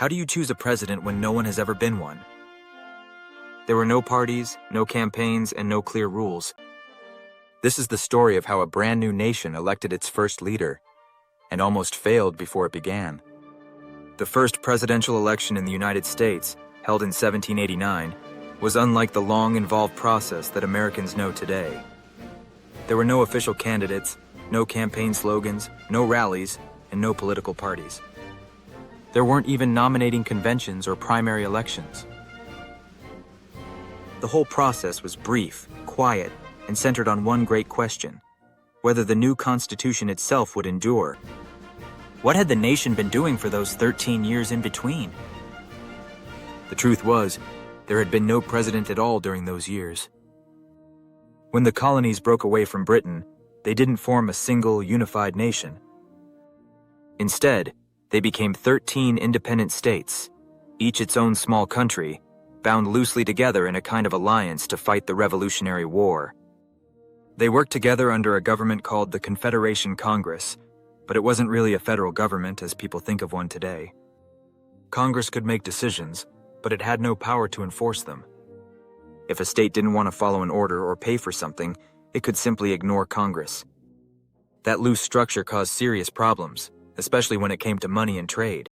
How do you choose a president when no one has ever been one? There were no parties, no campaigns, and no clear rules. This is the story of how a brand new nation elected its first leader, and almost failed before it began. The first presidential election in the United States, held in 1789, was unlike the long, involved process that Americans know today. There were no official candidates, no campaign slogans, no rallies, and no political parties. There weren't even nominating conventions or primary elections. The whole process was brief, quiet, and centered on one great question: whether the new Constitution itself would endure. What had the nation been doing for those 13 years in between? The truth was, there had been no president at all during those years. When the colonies broke away from Britain, they didn't form a single, unified nation. Instead, they became 13 independent states, each its own small country, bound loosely together in a kind of alliance to fight the Revolutionary War. They worked together under a government called the Confederation Congress, but it wasn't really a federal government as people think of one today. Congress could make decisions, but it had no power to enforce them. If a state didn't want to follow an order or pay for something, it could simply ignore Congress. That loose structure caused serious problems, especially when it came to money and trade.